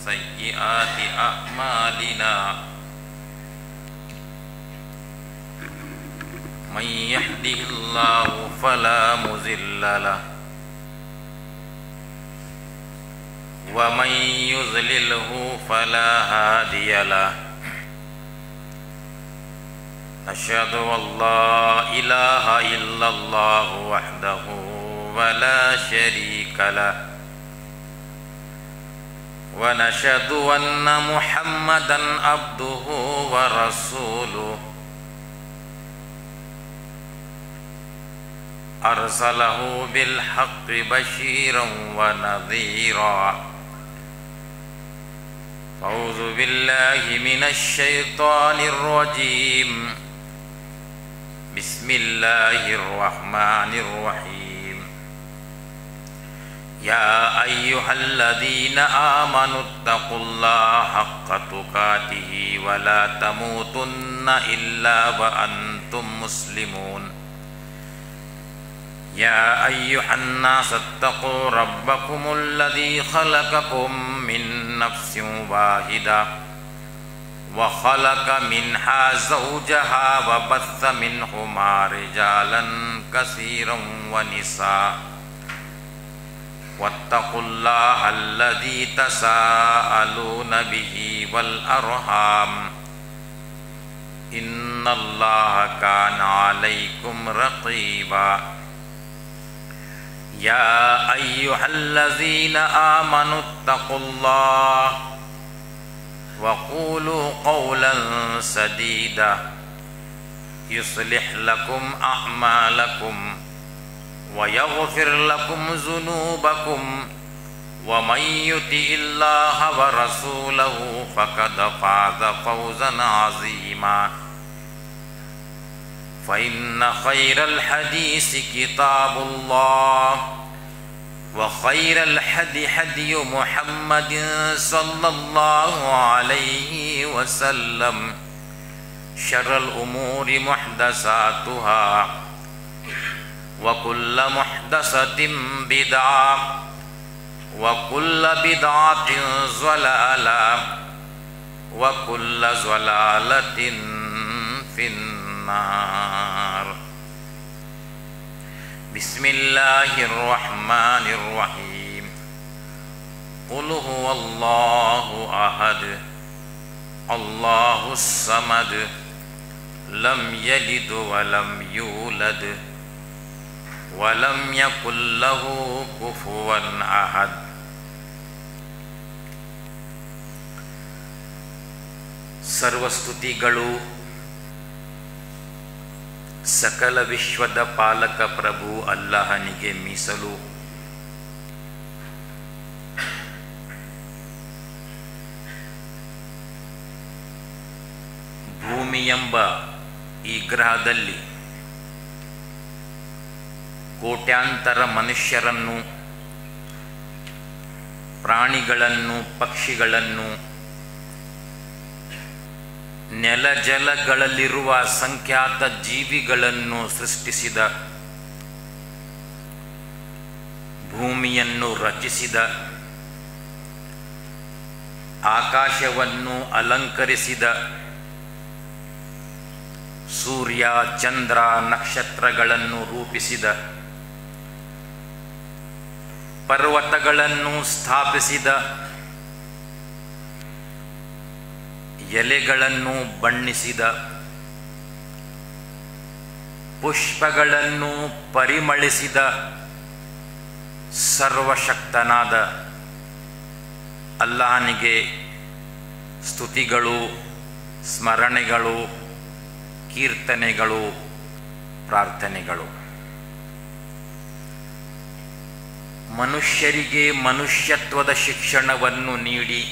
سيئات أعمالنا من يهده الله فلا مضل له ومن يضلله فلا هادي له أشهد أن لا إله إلا الله وحده ولا شريك له ونشهد أن محمدا عبده ورسوله أرسله بالحق بشيرا ونذيرا أعوذ بالله من الشيطان الرجيم بسم الله الرحمن الرحيم يا أيها الذين آمنوا اتقوا الله حق تقاته ولا تموتن إلا وأنتم مسلمون يا أيها الناس اتقوا ربكم الذي خلقكم من نفس واحدة وخلق منها زوجها وبث منهما رجالا كثيرا ونساء واتقوا الله الذي تساءلون به والأرحام إن الله كان عليكم رقيبا يا أيها الذين آمنوا اتقوا الله وقولوا قولا سديدا يصلح لكم أعمالكم ويغفر لكم ذنوبكم ومن يطع الله ورسوله فقد فاز فوزا عظيما فإن خير الحديث كتاب الله وخير الهدي هدي محمد صلى الله عليه وسلم شر الأمور محدثاتها وكل محدثة بدعة وكل بدعة ضلالة وكل ضلالة في النار بسم الله الرحمن الرحيم قل هو الله أحد الله الصمد لم يلد ولم يولد ولم يكن له كفوا أحد ಸರ್ವಸ್ತುತಿಗಳು ಸಕಲ ವಿಶ್ವದ ಪಾಲಕ ಪ್ರಭು ಅಲ್ಲಾಹನಿಗೆ ಮೀಸಲು. ಭೂಮಿಯೆಂಬ ಈ ಗ್ರಹದಲ್ಲಿ ಕೋಟ್ಯಾಂತರ ಮನುಷ್ಯರನ್ನು, ಪ್ರಾಣಿಗಳನ್ನು, ಪಕ್ಷಿಗಳನ್ನು, ನೆಲ ಜಲಗಳಲ್ಲಿರುವ ಅಸಂಖ್ಯಾತ ಜೀವಿಗಳನ್ನು ಸೃಷ್ಟಿಸಿದ, ಭೂಮಿಯನ್ನು ರಚಿಸಿದ, ಆಕಾಶವನ್ನು ಅಲಂಕರಿಸಿದ, ಸೂರ್ಯ ಚಂದ್ರ ನಕ್ಷತ್ರಗಳನ್ನು ರೂಪಿಸಿದ, ಪರ್ವತಗಳನ್ನು ಸ್ಥಾಪಿಸಿದ, ಎಲೆಗಳನ್ನು ಬಣ್ಣಿಸಿದ, ಪುಷ್ಪಗಳನ್ನು ಪರಿಮಳಿಸಿದ ಸರ್ವಶಕ್ತನಾದ ಅಲ್ಲಾಹನಿಗೆ ಸ್ತುತಿಗಳು, ಸ್ಮರಣೆಗಳು, ಕೀರ್ತನೆಗಳು, ಪ್ರಾರ್ಥನೆಗಳು. ಮನುಷ್ಯರಿಗೆ ಮನುಷ್ಯತ್ವದ ಶಿಕ್ಷಣವನ್ನು ನೀಡಿ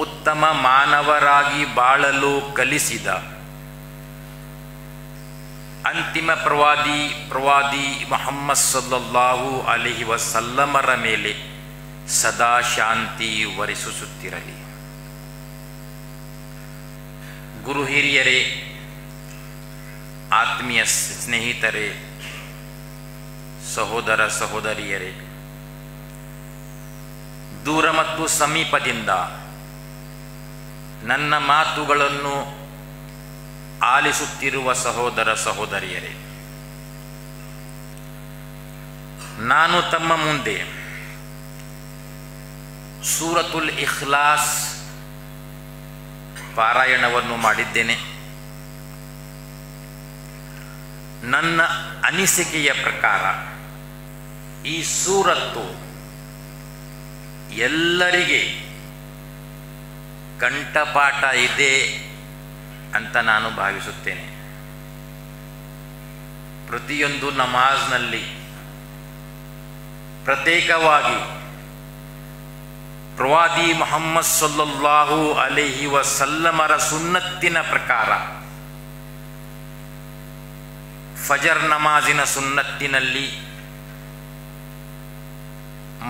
ಉತ್ತಮ ಮಾನವರಾಗಿ ಬಾಳಲು ಕಲಿಸಿದ ಅಂತಿಮ ಪ್ರವಾದಿ ಮುಹಮ್ಮದ್ ಸಲ್ಲಲ್ಲಾಹು ಅಲೈಹಿ ವಸಲ್ಲಮರ ಮೇಲೆ ಸದಾ ಶಾಂತಿ ವರಿಸುತ್ತಿರಲಿ. ಗುರು ಹಿರಿಯರೇ, ಆತ್ಮೀಯ ಸ್ನೇಹಿತರೇ, ಸಹೋದರ ಸಹೋದರಿಯರೇ, ದೂರ ಮತ್ತು ಸಮೀಪದಿಂದ ನನ್ನ ಮಾತುಗಳನ್ನು ಆಲಿಸುತ್ತಿರುವ ಸಹೋದರ ಸಹೋದರಿಯರೇ, ನಾನು ತಮ್ಮ ಮುಂದೆ ಸೂರತುಲ್ ಇಖ್ಲಾಸ್ ಪಾರಾಯಣವನ್ನು ಮಾಡಿದ್ದೇನೆ. ನನ್ನ ಅನಿಸಿಕೆಯ ಪ್ರಕಾರ ಈ ಸೂರತ್ತು ಎಲ್ಲರಿಗೆ ಕಂಠಪಾಠ ಇದೆ ಅಂತ ನಾನು ಭಾವಿಸುತ್ತೇನೆ. ಪ್ರತಿಯೊಂದು ನಮಾಜ್ನಲ್ಲಿ ಪ್ರತ್ಯೇಕವಾಗಿ ಪ್ರವಾದಿ ಮುಹಮ್ಮದ್ ಸಲ್ಲಲ್ಲಾಹು ಅಲೈಹಿ ವಸಲ್ಲಮರ ಸುನ್ನತ್ತಿನ ಪ್ರಕಾರ ಫಜರ್ ನಮಾಜಿನ ಸುನ್ನತ್ತಿನಲ್ಲಿ,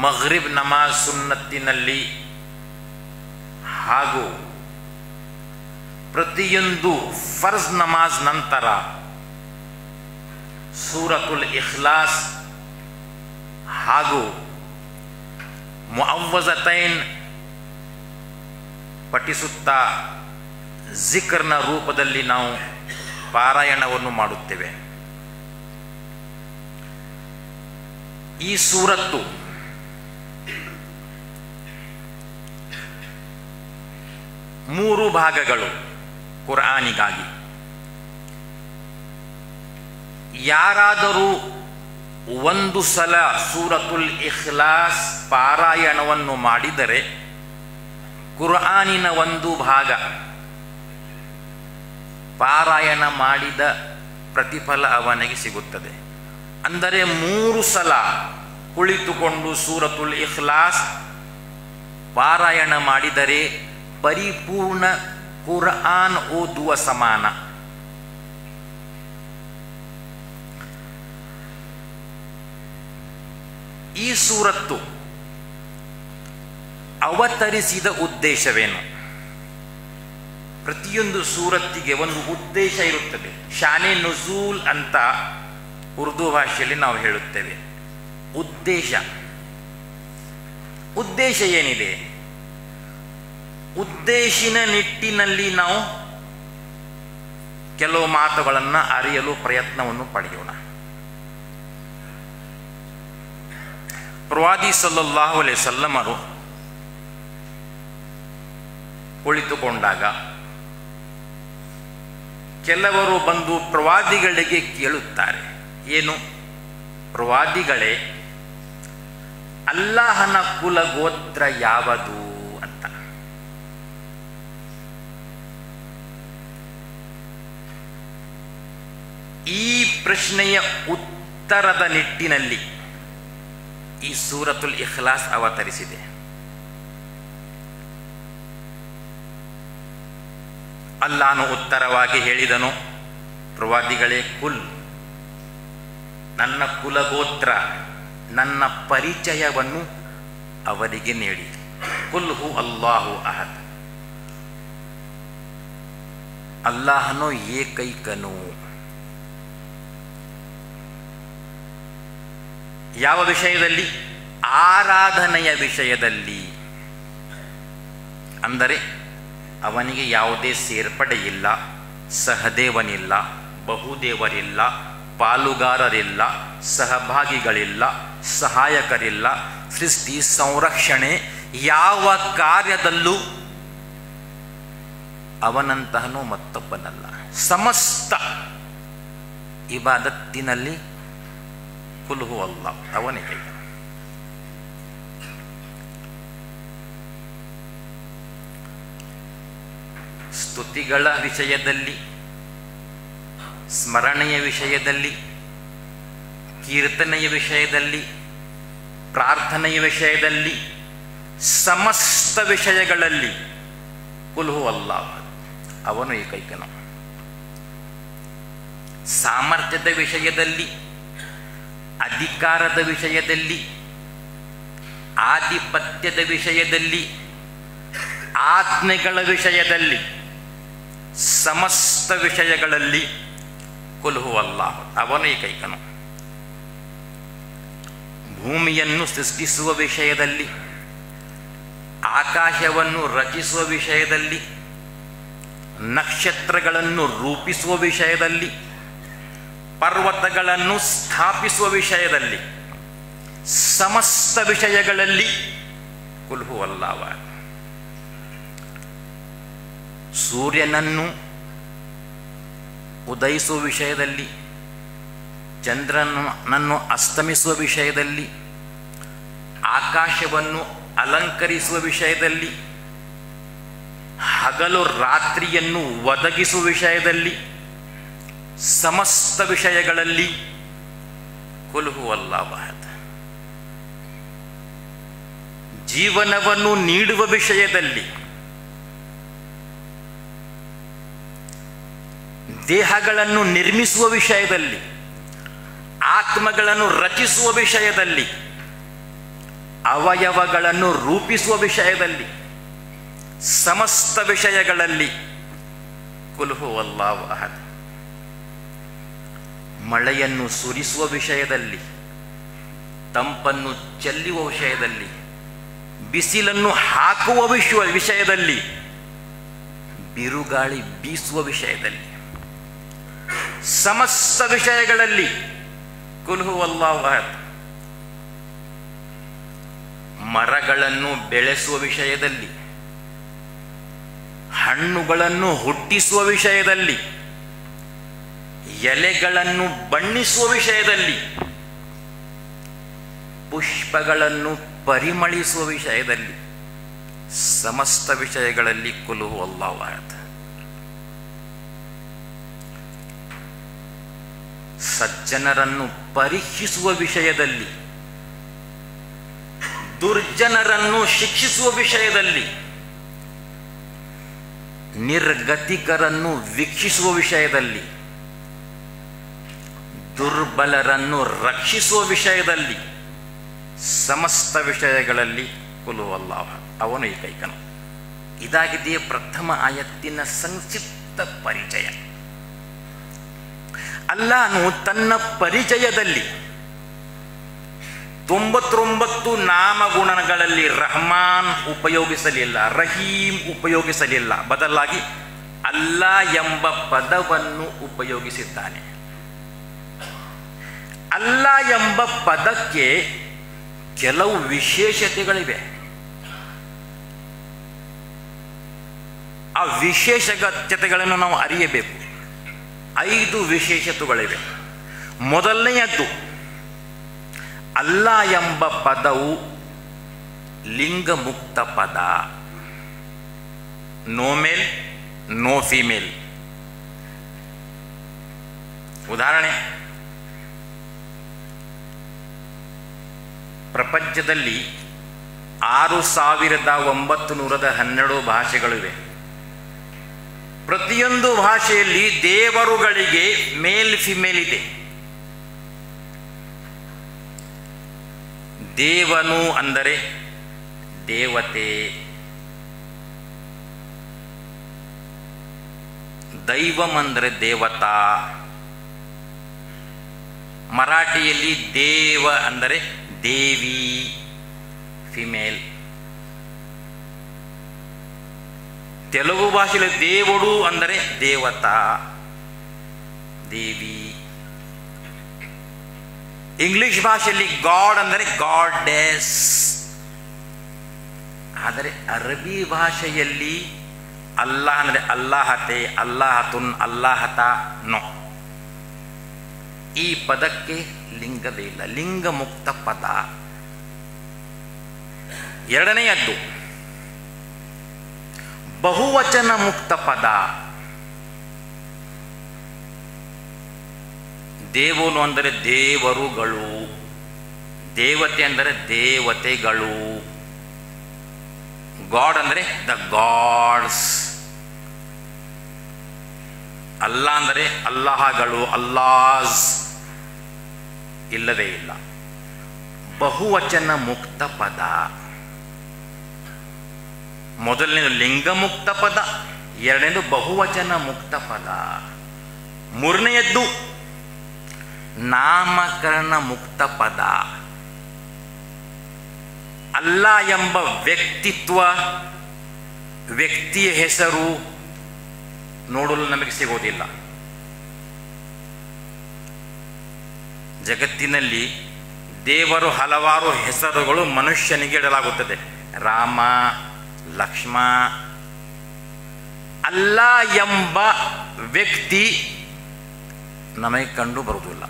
ಮಗ್ರಿಬ್ ನಮಾಜ್ ಸುನ್ನತ್ತಿನಲ್ಲಿ ಹಾಗೂ ಪ್ರತಿಯೊಂದು ಫರ್ಜ್ ನಮಾಜ್ ನಂತರ ಸೂರತುಲ್ ಇಖ್ಲಾಸ್ ಹಾಗೂ ಮುಅವ್ವಜತೈನ್ ಪಠಿಸುತ್ತಾ ಜಿಕ್ರ್ನ ರೂಪದಲ್ಲಿ ನಾವು ಪಾರಾಯಣವನ್ನು ಮಾಡುತ್ತೇವೆ. ಈ ಸೂರತ್ತು ಮೂರು ಭಾಗಗಳು ಕುರ್ಆನಿಗಾಗಿ. ಯಾರಾದರೂ ಒಂದು ಸಲ ಸೂರತುಲ್ ಇಖ್ಲಾಸ್ ಪಾರಾಯಣವನ್ನು ಮಾಡಿದರೆ ಕುರ್ಆನಿನ ಒಂದು ಭಾಗ ಪಾರಾಯಣ ಮಾಡಿದ ಪ್ರತಿಫಲ ಅವನಿಗೆ ಸಿಗುತ್ತದೆ. ಅಂದರೆ 3 ಸಲ ಕುಳಿತುಕೊಂಡು ಸೂರತುಲ್ ಇಖ್ಲಾಸ್ ಪಾರಾಯಣ ಮಾಡಿದರೆ ಪರಿಪೂರ್ಣ ಕುರ್ಆನ್ ಓದುವ ಸಮಾನ. ಈ ಸೂರತ್ತು ಅವತರಿಸಿದ ಉದ್ದೇಶವೇನು? ಪ್ರತಿಯೊಂದು ಸೂರತ್ತಿಗೆ ಒಂದು ಉದ್ದೇಶ ಇರುತ್ತದೆ. ಶಾನೆ ನುಜೂಲ್ ಅಂತ ಉರ್ದು ಭಾಷೆಯಲ್ಲಿ ನಾವು ಹೇಳುತ್ತೇವೆ. ಉದ್ದೇಶ ಏನಿದೆ? ಉದ್ದೇಶಿನ ನಿಟ್ಟಿನಲ್ಲಿ ನಾವು ಕೆಲವು ಮಾತುಗಳನ್ನು ಅರಿಯಲು ಪ್ರಯತ್ನವನ್ನು ಪಡೆಯೋಣ. ಪ್ರವಾದಿ ಸಲ್ಲಲ್ಲಾಹು ಅಲೈಹಿ ವಸಲ್ಲಮರು ಕುಳಿತುಕೊಂಡಾಗ ಕೆಲವರು ಬಂದು ಪ್ರವಾದಿಗಳಿಗೆ ಕೇಳುತ್ತಾರೆ, ಏನು? ಪ್ರವಾದಿಗಳೇ, ಅಲ್ಲಾಹನ ಕುಲಗೋತ್ರ ಯಾವುದು ಅಂತ. ಈ ಪ್ರಶ್ನೆಯ ಉತ್ತರದ ನಿಟ್ಟಿನಲ್ಲಿ ಈ ಸೂರತುಲ್ ಇಖ್ಲಾಸ್ ಅವತರಿಸಿದೆ. ಅಲ್ಲಾಹನು ಉತ್ತರವಾಗಿ ಹೇಳಿದನು, ಪ್ರವಾದಿಗಳೇ, ನನ್ನ ಕುಲಗೋತ್ರ, ನನ್ನ ಪರಿಚಯವನ್ನು ಅವರಿಗೆ ನೀಡಿ. ಕುಲ್ ಹು ಅಲ್ಲಾಹು ಅಹದ್, ಅಲ್ಲಾಹನು ಏಕೈಕನು. ಯಾವ ವಿಷಯದಲ್ಲಿ? ಆರಾಧನೆಯ ವಿಷಯದಲ್ಲಿ. ಅಂದರೆ ಅವನಿಗೆ ಯಾವುದೇ ಸೇರ್ಪಡೆ ಇಲ್ಲ, ಸಹದೇವನಿಲ್ಲ, ಬಹುದೇವರಿಲ್ಲ, ಪಾಲುಗಾರರಿಲ್ಲ, ಸಹಭಾಗಿಗಳಿಲ್ಲ, ಸಹಾಯಕರಿಲ್ಲ. ಸೃಷ್ಟಿ ಸಂರಕ್ಷಣೆ ಯಾವ ಕಾರ್ಯದಲ್ಲೂ ಅವನಂತಹನು ಮತ್ತೊಬ್ಬನಲ್ಲ. ಸಮಸ್ತ ಇಬಾದತ್ತಿನಲ್ಲಿ ಕುಲ್ ಹು ಅಲ್ಲಾಹ್, ಅವನಿಗೆ. ಸ್ತುತಿಗಳ ವಿಷಯದಲ್ಲಿ, ಸ್ಮರಣೆಯ ವಿಷಯದಲ್ಲಿ, ಕೀರ್ತನೆಯ ವಿಷಯದಲ್ಲಿ, ಪ್ರಾರ್ಥನೆಯ ವಿಷಯದಲ್ಲಿ, ಸಮಸ್ತ ವಿಷಯಗಳಲ್ಲಿ ಕುಲ್ ಹು ಅಲ್ಲಾಹ್, ಅವನು ಏಕೈಕನು. ಸಾಮರ್ಥ್ಯದ ವಿಷಯದಲ್ಲಿ, ಅಧಿಕಾರದ ವಿಷಯದಲ್ಲಿ, ಆಧಿಪತ್ಯದ ವಿಷಯದಲ್ಲಿ, ಆಜ್ಞೆಗಳ ವಿಷಯದಲ್ಲಿ, ಸಮಸ್ತ ವಿಷಯಗಳಲ್ಲಿ ಕುಲ್ ಹು ಅಲ್ಲಾಹ್, ಅವನು ಏಕೈಕನು. ಭೂಮಿಯನ್ನು ಸೃಷ್ಟಿಸುವ ವಿಷಯದಲ್ಲಿ, ಆಕಾಶವನ್ನು ರಚಿಸುವ ವಿಷಯದಲ್ಲಿ, ನಕ್ಷತ್ರಗಳನ್ನು ರೂಪಿಸುವ ವಿಷಯದಲ್ಲಿ, ಪರ್ವತಗಳನ್ನು ಸ್ಥಾಪಿಸುವ ವಿಷಯದಲ್ಲಿ, ಸಮಸ್ತ ವಿಷಯಗಳಲ್ಲಿ ಕುಲ್ ಹುವಲ್ಲಾಹ್ ಅಹದ್. ಸೂರ್ಯನನ್ನು ಉದಯಿಸುವ ವಿಷಯದಲ್ಲಿ, ಚಂದ್ರನನ್ನು ಅಸ್ತಮಿಸುವ ವಿಷಯದಲ್ಲಿ, ಆಕಾಶವನ್ನು ಅಲಂಕರಿಸುವ ವಿಷಯದಲ್ಲಿ, ಹಗಲು ರಾತ್ರಿಯನ್ನು ಒದಗಿಸುವ ವಿಷಯದಲ್ಲಿ, ಸಮಸ್ತ ವಿಷಯಗಳಲ್ಲಿ ಕುಲ್ ಹುವಲ್ಲಾಹ್ ಅಹದ್. ಜೀವನವನ್ನು ನೀಡುವ ವಿಷಯದಲ್ಲಿ, ದೇಹಗಳನ್ನು ನಿರ್ಮಿಸುವ ವಿಷಯದಲ್ಲಿ, ಆತ್ಮಗಳನ್ನು ರಚಿಸುವ ವಿಷಯದಲ್ಲಿ, ಅವಯವಗಳನ್ನು ರೂಪಿಸುವ ವಿಷಯದಲ್ಲಿ, ಸಮಸ್ತ ವಿಷಯಗಳಲ್ಲಿ ಕುಲ್ ಹುವಲ್ಲಾಹ್ ಅಹದ್. ಮಳೆಯನ್ನು ಸುರಿಸುವ ವಿಷಯದಲ್ಲಿ, ತಂಪನ್ನು ಚೆಲ್ಲುವ ವಿಷಯದಲ್ಲಿ, ಬಿಸಿಲನ್ನು ಹಾಕುವ ವಿಷಯದಲ್ಲಿ, ಬಿರುಗಾಳಿ ಬೀಸುವ ವಿಷಯದಲ್ಲಿ, ಸಮಸ್ತ ವಿಷಯಗಳಲ್ಲಿ ಕುಲ್ ಹುವಲ್ಲಾಹ್ ಅಹದ್. ಮರಗಳನ್ನು ಬೆಳೆಸುವ ವಿಷಯದಲ್ಲಿ, ಹಣ್ಣುಗಳನ್ನು ಹುಟ್ಟಿಸುವ ವಿಷಯದಲ್ಲಿ, ಎಲೆಗಳನ್ನು ಬಣ್ಣಿಸುವ ವಿಷಯದಲ್ಲಿ, ಪುಷ್ಪಗಳನ್ನು ಪರಿಮಳಿಸುವ ವಿಷಯದಲ್ಲಿ, ಸಮಸ್ತ ವಿಷಯಗಳಲ್ಲಿ ಕುಲ್ ಹುವಲ್ಲಾಹ್ ಅಹದ್. ಸಜ್ಜನರನ್ನು ಪರೀಕ್ಷಿಸುವ ವಿಷಯದಲ್ಲಿ, ದುರ್ಜನರನ್ನು ಶಿಕ್ಷಿಸುವ ವಿಷಯದಲ್ಲಿ, ನಿರ್ಗತಿಕರನ್ನು ವೀಕ್ಷಿಸುವ ವಿಷಯದಲ್ಲಿ, ದುರ್ಬಲರನ್ನು ರಕ್ಷಿಸುವ ವಿಷಯದಲ್ಲಿ, ಸಮಸ್ತ ವಿಷಯಗಳಲ್ಲಿ ಕುಲ್ ಹುವಲ್ಲಾಹ್ ಅಹದ್. ಅವನು ಏಕೈಕನು. ಇದಾಗಿದೆಯೇ ಪ್ರಥಮ ಆಯತ್ತಿನ ಸಂಕ್ಷಿಪ್ತ ಪರಿಚಯ. ಅಲ್ಲಾಹನು ತನ್ನ ಪರಿಚಯದಲ್ಲಿ 99 ನಾಮಗುಣಗಳಲ್ಲಿ ರಹಮಾನ್ ಉಪಯೋಗಿಸಲಿಲ್ಲ, ರಹೀಂ ಉಪಯೋಗಿಸಲಿಲ್ಲ. ಬದಲಾಗಿ ಅಲ್ಲಾ ಎಂಬ ಪದವನ್ನು ಉಪಯೋಗಿಸಿದ್ದಾನೆ. ಅಲ್ಲಾ ಎಂಬ ಪದಕ್ಕೆ ಕೆಲವು ವಿಶೇಷತೆಗಳಿವೆ. ಆ ವಿಶೇಷತೆಗಳನ್ನು ನಾವು ಅರಿಯಬೇಕು. 5 ವಿಶೇಷತೆಗಳಿವೆ. ಮೊದಲನೆಯದ್ದು, ಅಲ್ಲಾ ಎಂಬ ಪದವು ಲಿಂಗ ಮುಕ್ತ ಪದ. ನೋ ಮೇಲ್, ನೋ ಫಿಮೇಲ್. ಉದಾಹರಣೆ, ಪ್ರಪಂಚದಲ್ಲಿ 6912 ಭಾಷೆಗಳಿವೆ. ಪ್ರತಿಯೊಂದು ಭಾಷೆಯಲ್ಲಿ ದೇವರುಗಳಿಗೆ ಮೇಲ್ ಫಿಮೇಲ್ ಇದೆ. ದೇವನು ಅಂದರೆ ದೇವತೆ, ದೈವಂ ಅಂದರೆ ದೇವತಾ. ಮರಾಠಿಯಲ್ಲಿ ದೇವ ಅಂದರೆ ದೇವಿ, ಫಿಮೇಲ್. ತೆಲುಗು ಭಾಷೆಯಲ್ಲಿ ದೇವುಡು ಅಂದರೆ ದೇವತಾ, ದೇವಿ. ಇಂಗ್ಲಿಷ್ ಭಾಷೆಯಲ್ಲಿ ಗಾಡ್ ಅಂದರೆ ಗಾಡೆಸ್. ಆದರೆ ಅರಬಿ ಭಾಷೆಯಲ್ಲಿ ಅಲ್ಲಾಹ್ ಅಂದರೆ ಅಲ್ಲಾಹತೆ, ಅಲ್ಲಾಹತುನ್, ಅಲ್ಲಾಹತ. ನೋ, ಈ ಪದಕ್ಕೆ ಲಿಂಗವೇ ಇಲ್ಲ, ಲಿಂಗ ಮುಕ್ತ ಪದ. ಎರಡನೆಯದ್ದು, ಬಹುವಚನ ಮುಕ್ತ ಪದ. ದೇವನು ಅಂದರೆ ದೇವರುಗಳು, ದೇವತೆ ಅಂದರೆ ದೇವತೆಗಳು, ಗಾಡ್ ಅಂದರೆ ದ ಗಾಡ್ಸ್, ಅಲ್ಲಾ ಅಂದರೆ ಅಲ್ಲಾಹಗಳು, ಅಲ್ಲಾಹ್ಸ್. ಇಲ್ಲವೇ ಇಲ್ಲ. ಬಹುವಚನ ಮುಕ್ತ ಪದ. ಮೊದಲನೇದು ಲಿಂಗ ಮುಕ್ತ ಪದ, ಎರಡನೇದು ಬಹುವಚನ ಮುಕ್ತ ಪದ. ಮೂರನೆಯದ್ದು ನಾಮಕರಣ ಮುಕ್ತ ಪದ. ಅಲ್ಲಾ ಎಂಬ ವ್ಯಕ್ತಿತ್ವ, ವ್ಯಕ್ತಿಯ ಹೆಸರು ನೋಡಲು ನಮಗೆ ಸಿಗೋದಿಲ್ಲ. ಜಗತ್ತಿನಲ್ಲಿ ದೇವರು ಹಲವಾರು ಹೆಸರುಗಳು ಮನುಷ್ಯನಿಗೆ ಇಡಲಾಗುತ್ತದೆ. ರಾಮ, ಲಕ್ಷ್ಮ. ಅಲ್ಲಾ ಎಂಬ ವ್ಯಕ್ತಿ ನಮಗೆ ಕಂಡು ಬರುವುದಿಲ್ಲ.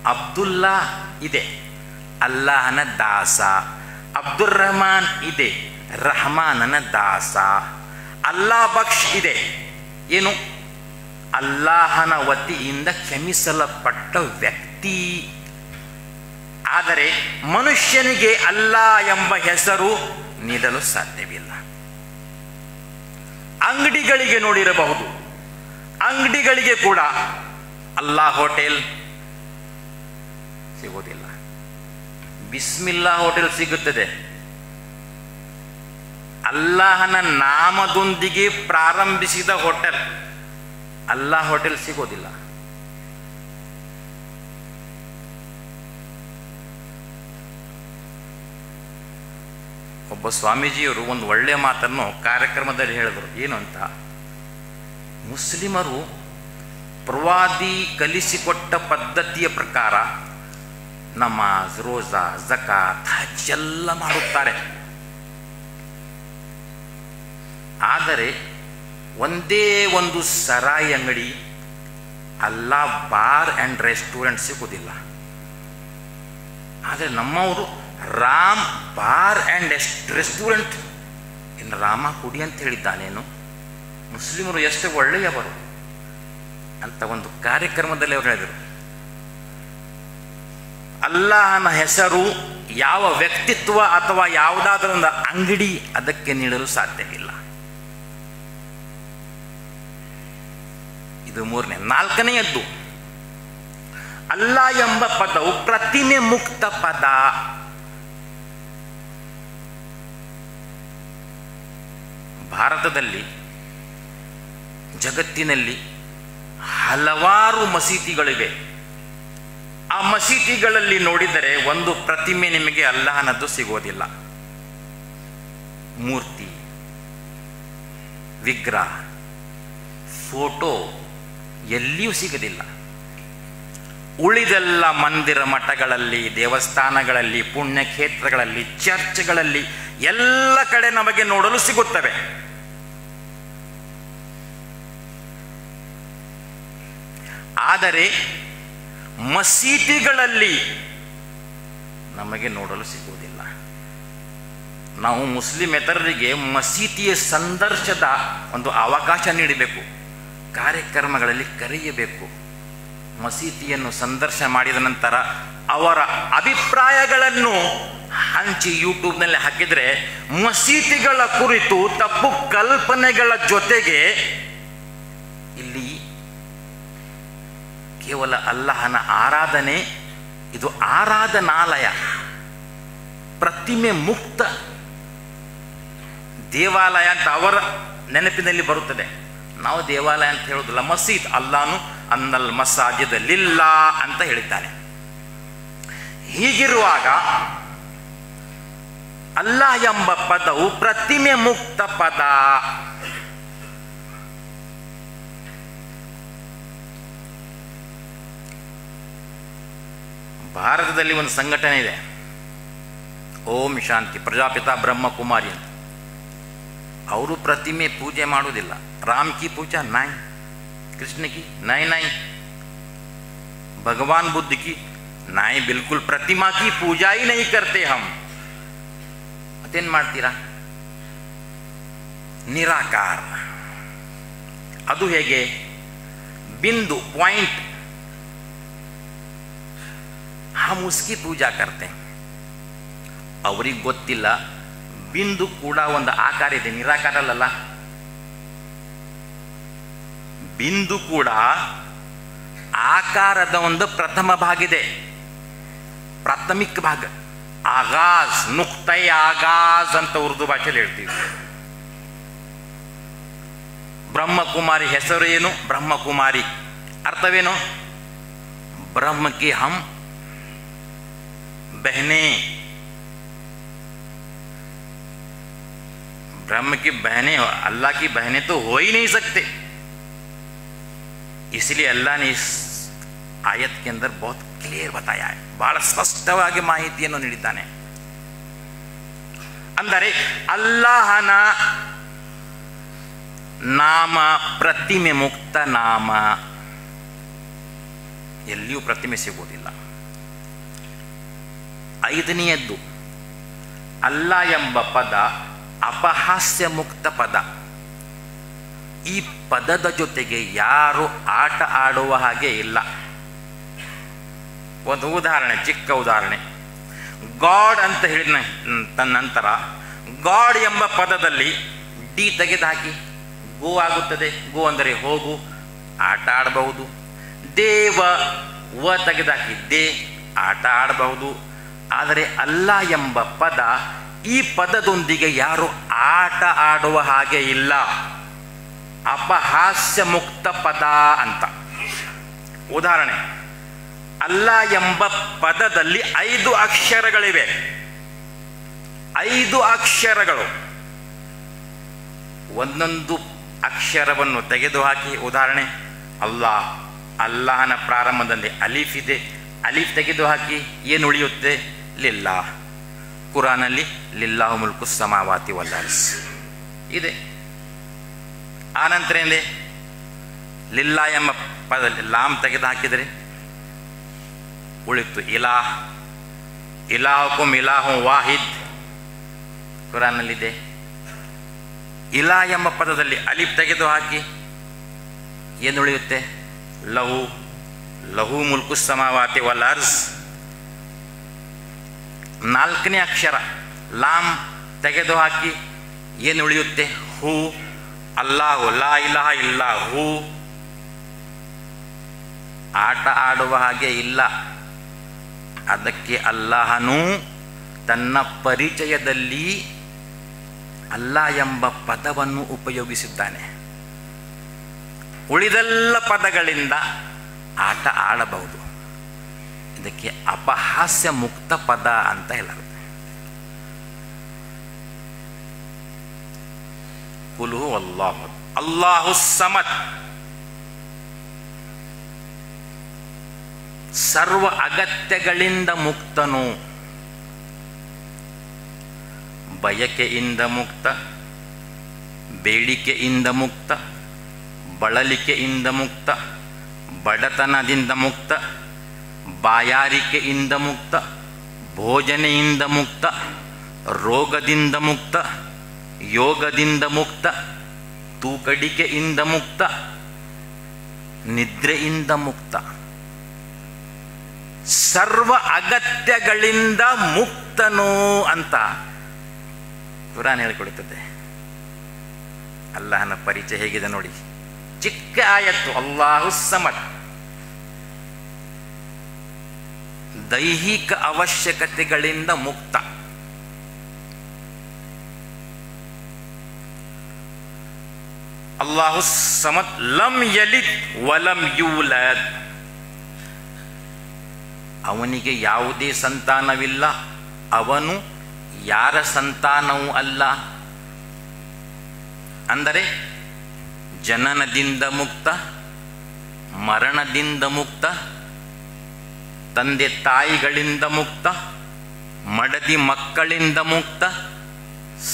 ಅಬ್ದುಲ್ಲಾ ಇದೆ, ಅಲ್ಲಾಹನ ದಾಸ. ಅಬ್ದುಲ್ ರಹಮಾನ್ ಇದೆ, ರಹಮಾನನ ದಾಸ. ಅಲ್ಲಾ ಬಕ್ಷ್ ಇದೆ, ಏನು? ಅಲ್ಲಾಹನ ವತಿಯಿಂದ ಕ್ಷಮಿಸಲ್ಪಟ್ಟ ವ್ಯಕ್ತಿ. ಆದರೆ ಮನುಷ್ಯನಿಗೆ ಅಲ್ಲಾ ಎಂಬ ಹೆಸರು ನೀಡಲು ಸಾಧ್ಯವಿಲ್ಲ. ಅಂಗಡಿಗಳಿಗೆ ನೋಡಿರಬಹುದು, ಅಂಗಡಿಗಳಿಗೆ ಕೂಡ ಅಲ್ಲಾ ಹೋಟೆಲ್ ಸಿಗೋದಿಲ್ಲ, ಬಿಸ್ಮಿಲ್ಲಾ ಹೋಟೆಲ್ ಸಿಗುತ್ತದೆ. ಅಲ್ಲಾಹನ ನಾಮದೊಂದಿಗೆ ಪ್ರಾರಂಭಿಸಿದ ಹೋಟೆಲ್, ಅಲ್ಲಾ ಹೋಟೆಲ್ ಸಿಗೋದಿಲ್ಲ. ಒಬ್ಬ ಸ್ವಾಮೀಜಿಯವರು ಒಂದು ಒಳ್ಳೆಯ ಮಾತನ್ನು ಕಾರ್ಯಕ್ರಮದಲ್ಲಿ ಹೇಳಿದರು. ಏನು ಅಂತ, ಮುಸ್ಲಿಮರು ಪ್ರವಾದಿ ಕಲಿಸಿಕೊಟ್ಟ ಪದ್ಧತಿಯ ಪ್ರಕಾರ ನಮಾಜ್, ರೋಜಾ, ಜಕಾತ್, ಹಜ್ ಎಲ್ಲ ಮಾಡುತ್ತಾರೆ. ಆದರೆ ಒಂದೇ ಒಂದು ಸರಾಯಿ ಅಂಗಡಿ, ಅಲ್ಲಾ ಬಾರ್ ಆ್ಯಂಡ್ ರೆಸ್ಟೋರೆಂಟ್ ಸಿಗೋದಿಲ್ಲ. ಆದರೆ ನಮ್ಮವರು ರಾಮ್ ಬಾರ್ ಆ್ಯಂಡ್ ರೆಸ್ಟೋರೆಂಟ್, ಇನ್ನು ರಾಮ ಕುಡಿ ಅಂತ ಹೇಳಿದ್ದಾನೇನು, ಮುಸ್ಲಿಮರು ಎಷ್ಟು ಒಳ್ಳೆಯವರು ಅಂತ ಒಂದು ಕಾರ್ಯಕ್ರಮದಲ್ಲಿ ಅವರು ಹೇಳಿದರು. ಅಲ್ಲಾಹನ ಹೆಸರು ಯಾವ ವ್ಯಕ್ತಿತ್ವ ಅಥವಾ ಯಾವುದಾದ್ರೂ ಒಂದು ಅಂಗಡಿ ಅದಕ್ಕೆ ನೀಡಲು ಸಾಧ್ಯವಿಲ್ಲ. ಇದು ಮೂರನೇ. ನಾಲ್ಕನೆಯದ್ದು, ಅಲ್ಲಾ ಎಂಬ ಪದವು ಪ್ರತಿಮೆ ಮುಕ್ತ ಪದ. ಭಾರತದಲ್ಲಿ, ಜಗತ್ತಿನಲ್ಲಿ ಹಲವಾರು ಮಸೀದಿಗಳಿವೆ. ಆ ಮಸೀದಿಗಳಲ್ಲಿ ನೋಡಿದರೆ ಒಂದು ಪ್ರತಿಮೆ ನಿಮಗೆ ಅಲ್ಲಾಹನದ್ದು ಸಿಗೋದಿಲ್ಲ. ಮೂರ್ತಿ, ವಿಗ್ರಹ, ಫೋಟೋ ಎಲ್ಲಿಯೂ ಸಿಗದಿಲ್ಲ. ಉಳಿದೆಲ್ಲ ಮಂದಿರ, ಮಠಗಳಲ್ಲಿ, ದೇವಸ್ಥಾನಗಳಲ್ಲಿ, ಪುಣ್ಯಕ್ಷೇತ್ರಗಳಲ್ಲಿ, ಚರ್ಚ್ಗಳಲ್ಲಿ ಎಲ್ಲ ಕಡೆ ನಮಗೆ ನೋಡಲು ಸಿಗುತ್ತವೆ. ಆದರೆ ಮಸೀದಿಗಳಲ್ಲಿ ನಮಗೆ ನೋಡಲು ಸಿಗುವುದಿಲ್ಲ. ನಾವು ಮುಸ್ಲಿಮೇತರರಿಗೆ ಮಸೀದಿಯ ಸಂದರ್ಶನದ ಒಂದು ಅವಕಾಶ ನೀಡಬೇಕು, ಕಾರ್ಯಕ್ರಮಗಳಲ್ಲಿ ಕರೆಯಬೇಕು. ಮಸೀದಿಯನ್ನು ಸಂದರ್ಶನ ಮಾಡಿದ ನಂತರ ಅವರ ಅಭಿಪ್ರಾಯಗಳನ್ನು ಹಂಚಿ ಯೂಟ್ಯೂಬ್ನಲ್ಲಿ ಹಾಕಿದರೆ ಮಸೀದಿಗಳ ಕುರಿತು ತಪ್ಪು ಕಲ್ಪನೆಗಳ ಜೊತೆಗೆ ಇಲ್ಲಿ ಕೇವಲ ಅಲ್ಲಾಹನ ಆರಾಧನೆ, ಇದು ಆರಾಧನಾಲಯ, ಪ್ರತಿಮೆ ಮುಕ್ತ ದೇವಾಲಯ ಅಂತ ಅವರ ನೆನಪಿನಲ್ಲಿ ಬರುತ್ತದೆ. ನಾವು ದೇವಾಲಯ ಅಂತ ಹೇಳೋದಿಲ್ಲ, ಮಸೀದ್. ಅಲ್ಲಾನು ಅನ್ನಲ್ ಮಸಾಜಿದ್ ಲಿಲ್ಲಾ ಅಂತ ಹೇಳಿದ್ದಾನೆ. ಹೀಗಿರುವಾಗ ಅಲ್ಲಾ ಎಂಬ ಪದವು ಪ್ರತಿಮೆ ಮುಕ್ತ ಪದ. ಭಾರತದಲ್ಲಿ ಒಂದು ಸಂಘಟನೆ ಇದೆ, ಓಂ ಶಾಂತಿ ಪ್ರಜಾಪಿತ ಬ್ರಹ್ಮಕುಮಾರಿ ಅಂತ. ಅವರು ಪ್ರತಿಮೆ ಪೂಜೆ ಮಾಡುವುದಿಲ್ಲ. ರಾಮ್ ಕಿ ಪೂಜಾ ನಾಯಿ, कृष्ण की नहीं नहीं, भगवान बुद्ध की नहीं, बिल्कुल प्रतिमा की पूजा ही नहीं करते हम. ಮತ್ತೇನು ಮಾಡ್ತೀರಾ? ನಿರಾಕಾರ. ಅದು ಹೇಗೆ? बिंदु पॉइंट, हम उसकी पूजा करते हैं. ಅವರಿಗೆ ಗೊತ್ತಿಲ್ಲ ಬಿಂದು ಕೂಡ ಒಂದು ಆಕಾರ ಇದೆ, ನಿರಾಕಾರ ಅಲ್ಲಲ್ಲ. ಬಿಂದು ಕೂಡ ಆಕಾರದ ಒಂದು ಪ್ರಥಮ ಭಾಗ ಇದೆ, ಪ್ರಾಥಮಿಕ ಭಾಗ. ಆಗಾಜ್, ನುಕ್ತೈ ಆಗಾಜ್ ಅಂತ ಉರ್ದು ಭಾಷೆಯಲ್ಲಿ ಹೇಳ್ತೀವಿ. ಬ್ರಹ್ಮಕುಮಾರಿ ಹೆಸರು ಏನು? ಬ್ರಹ್ಮಕುಮಾರಿ ಅರ್ಥವೇನು? ಬ್ರಹ್ಮ ಕಿ ಹಮ್ ಬಹನೆ, ब्रह्म की बहनें, अल्लाह की बहनें तो हो ही नहीं सकते। इसलिए अल्लाह ने इस आयत के अंदर बहुत क्लियर बताया है, ಬಹಳ ಸ್ಪಷ್ಟವಾಗಿ ಮಾಹಿತಿಯನ್ನು ನೀಡಿದ್ದಾನೆ. ಅಂದರೆ ಅಲ್ಲಾಹನ ನಾಮ ಪ್ರತಿಮೆ ಮುಕ್ತ ನಾಮ, ಎಲ್ಲಿಯೂ ಪ್ರತಿಮೆ ಸಿಗುವುದಿಲ್ಲ. ಐದನೆಯದ್ದು, ಅಲ್ಲಾ ಎಂಬ ಪದ ಅಪಹಾಸ್ಯ ಮುಕ್ತ ಪದ. ಈ ಪದದ ಜೊತೆಗೆ ಯಾರು ಆಟ ಆಡುವ ಹಾಗೆ ಇಲ್ಲ. ಒಂದು ಉದಾಹರಣೆ, ಚಿಕ್ಕ ಉದಾಹರಣೆ. ಗಾಡ್ ಅಂತ ಹೇಳಿದ ನಂತರ ಗಾಡ್ ಎಂಬ ಪದದಲ್ಲಿ ಡಿ ತೆಗೆದು ಹಾಕಿ ಗೋ ಆಗುತ್ತದೆ. ಗೋ ಅಂದರೆ ಹೋಗು, ಆಟ ಆಡಬಹುದು. ದೇವ ವ ತೆಗೆದಾಕಿ ದೇ, ಆಟ ಆಡಬಹುದು. ಆದರೆ ಅಲ್ಲಾ ಎಂಬ ಪದ, ಈ ಪದದೊಂದಿಗೆ ಯಾರು ಆಟ ಆಡುವ ಹಾಗೆ ಇಲ್ಲ. ಅಪಹಾಸ್ಯ ಮುಕ್ತ ಪದ ಅಂತ. ಉದಾಹರಣೆ, ಅಲ್ಲಾ ಎಂಬ ಪದದಲ್ಲಿ 5 ಅಕ್ಷರಗಳಿವೆ. 5 ಅಕ್ಷರಗಳು. ಒಂದೊಂದು ಅಕ್ಷರವನ್ನು ತೆಗೆದುಹಾಕಿ, ಉದಾಹರಣೆ ಅಲ್ಲಾಹ್, ಅಲ್ಲಾಹನ ಪ್ರಾರಂಭದಲ್ಲಿ ಅಲಿಫ್ ಇದೆ, ಅಲಿಫ್ ತೆಗೆದುಹಾಕಿ ಏನು ಉಳಿಯುತ್ತೆ? ಲಿಲ್ಲಾಹ್. ಕುರಾನಲ್ಲಿ ಲಿಲ್ಲಾಹು ಮುಲ್ಕು ಸಮಾವಾತಿ ವಲ್ ಅರ್ಸ್ ಇದೆ. ಆನಂತರ ಏನಿದೆ? ಲಿಲ್ಲಾ ಎಂಬ ಪದದಲ್ಲಿ ಲಾಮ್ ತೆಗೆದು ಹಾಕಿದರೆ ಉಳಿತು ಇಲಾಹ್. ಇಲಾಹುಕುಂ ಇಲಾಹು ವಾಹಿದ್ ಕುರಾನ್ನಲ್ಲಿದೆ. ಇಲಾ ಎಂಬ ಪದದಲ್ಲಿ ಅಲಿಫ್ ತೆಗೆದು ಹಾಕಿ ಏನು ಉಳಿಯುತ್ತೆ? ಲಹು. ಲಹು ಮುಲ್ಕು ಸಮಾವಾತಿ ವಲ್ ಅರ್ಸ್. 4ನೇ ಅಕ್ಷರ ಲಾಮ್ ತೆಗೆದು ಹಾಕಿ ಏನು ಉಳಿಯುತ್ತೆ? ಹೂ. ಅಲ್ಲಾಹು, ಲಾ ಇಲಾಹ ಇಲ್ಲಾ ಹೂ. ಆಟ ಆಡುವ ಹಾಗೆ ಇಲ್ಲ. ಅದಕ್ಕೆ ಅಲ್ಲಾಹನು ತನ್ನ ಪರಿಚಯದಲ್ಲಿ ಅಲ್ಲಾ ಎಂಬ ಪದವನ್ನು ಉಪಯೋಗಿಸಿದ್ದಾನೆ. ಉಳಿದೆಲ್ಲ ಪದಗಳಿಂದ ಆಟ ಆಡಬಹುದು. ಇದಕ್ಕೆ ಅಪಹಾಸ್ಯ ಮುಕ್ತ ಪದ ಅಂತ ಹೇಳಲಾಗುತ್ತೆ. ಕುಲ್ ಹು ಅಲ್ಲಾಹು ಅಲ್ಲಾಹು ಸಮದ್. ಸರ್ವ ಅಗತ್ಯಗಳಿಂದ ಮುಕ್ತನು. ಬಯಕೆಯಿಂದ ಮುಕ್ತ, ಬೇಡಿಕೆಯಿಂದ ಮುಕ್ತ, ಬಳಲಿಕೆಯಿಂದ ಮುಕ್ತ, ಬಡತನದಿಂದ ಮುಕ್ತ, ಬಾಯಾರಿಕೆಯಿಂದ ಮುಕ್ತ, ಭೋಜನೆಯಿಂದ ಮುಕ್ತ, ರೋಗದಿಂದ ಮುಕ್ತ, ಯೋಗದಿಂದ ಮುಕ್ತ, ತೂಕಡಿಕೆಯಿಂದ ಮುಕ್ತ, ನಿದ್ರೆಯಿಂದ ಮುಕ್ತ. ಸರ್ವ ಅಗತ್ಯಗಳಿಂದ ಮುಕ್ತನು ಅಂತ ಕುರಾನ್ ಹೇಳಿಕೊಡುತ್ತದೆ. ಅಲ್ಲಾಹನ ಪರಿಚಯ ಹೇಗಿದೆ ನೋಡಿ. ಚಿಕ್ಕ ಆಯತ್ತು, ಅಲ್ಲಾಹು ಸಮದ್. ದೈಹಿಕ ಅವಶ್ಯಕತೆಗಳಿಂದ ಮುಕ್ತ. ಅಲ್ಲಾಹು ಸಮದ್. ಲಂ ಯಲಿದ್ ವಲಂ ಯೂಲದ್. ಅವನಿಗೆ ಯಾವುದೇ ಸಂತಾನವಿಲ್ಲ, ಅವನು ಯಾರ ಸಂತಾನವೂ ಅಲ್ಲ. ಅಂದರೆ ಜನನದಿಂದ ಮುಕ್ತ, ಮರಣದಿಂದ ಮುಕ್ತ, ತಂದೆ ತಾಯಿಗಳಿಂದ ಮುಕ್ತ, ಮಡದಿ ಮಕ್ಕಳಿಂದ ಮುಕ್ತ,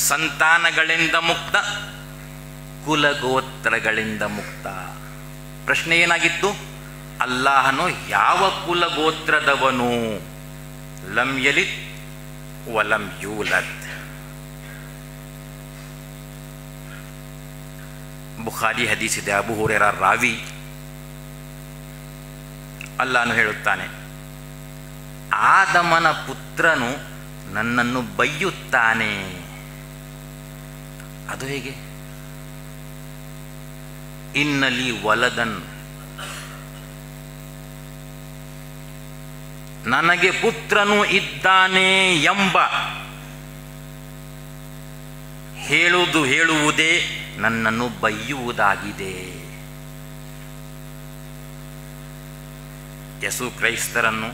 ಸಂತಾನಗಳಿಂದ ಮುಕ್ತ, ಕುಲಗೋತ್ರಗಳಿಂದ ಮುಕ್ತ. ಪ್ರಶ್ನೆ ಏನಾಗಿತ್ತು? ಅಲ್ಲಾಹನು ಯಾವ ಕುಲಗೋತ್ರದವನು? ಲಂ ಯಲಿದ್ ವಲಂ ಯೂಲದ್. ಬುಖಾರಿ ಹದೀಸ್ ಇದೆ. ಅಬು ಹುರೈರ ರಾವಿ. ಅಲ್ಲಾಹನು ಹೇಳುತ್ತಾನೆ, ಆದಮನ ಪುತ್ರನು ನನ್ನನ್ನು ಬೈಯುತ್ತಾನೆ. ಅದು ಹೇಗೆ? ಇನ್ನಲಿ ವಲದನ್, ನನಗೆ ಪುತ್ರನು ಇದ್ದಾನೆ ಎಂಬ ಹೇಳುವುದೇ ನನ್ನನ್ನು ಬೈಯುವುದಾಗಿದೆ. ಯೇಸು ಕ್ರೈಸ್ತರನ್ನು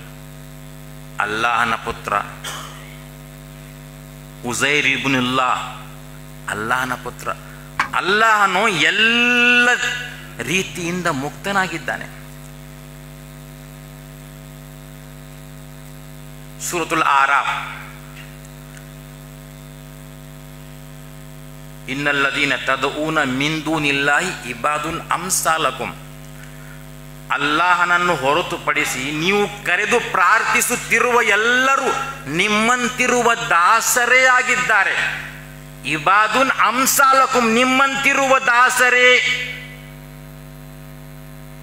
ಅಲ್ಲಾಹನ ಪುತ್ರ ಉಜೈರ್ ಇಬ್ನುಲ್ಲಾ ಅಲ್ಲಾಹನ ಪುತ್ರ. ಅಲ್ಲಾಹನು ಎಲ್ಲ ರೀತಿಯಿಂದ ಮುಕ್ತನಾಗಿದ್ದಾನೆ. ಸೂರತುಲ್ ಆರಾಫ್, ಇನ್ನಲ್ಲದೀನ ತದಊನ ಮಿನ್ ದೂನಿಲ್ಲಾಹಿ ಇಬಾದುನ್ ಅಮ್ಸಾಲಕುಂ. ಅಲ್ಲಾಹನನ್ನು ಹೊರತುಪಡಿಸಿ ನೀವು ಕರೆದು ಪ್ರಾರ್ಥಿಸುತ್ತಿರುವ ಎಲ್ಲರೂ ನಿಮ್ಮಂತಿರುವ ದಾಸರೇ ಆಗಿದ್ದಾರೆ. ಇಬಾದುನ್ ಅಮ್ಸಾಲಕುಂ, ನಿಮ್ಮಂತಿರುವ ದಾಸರೇ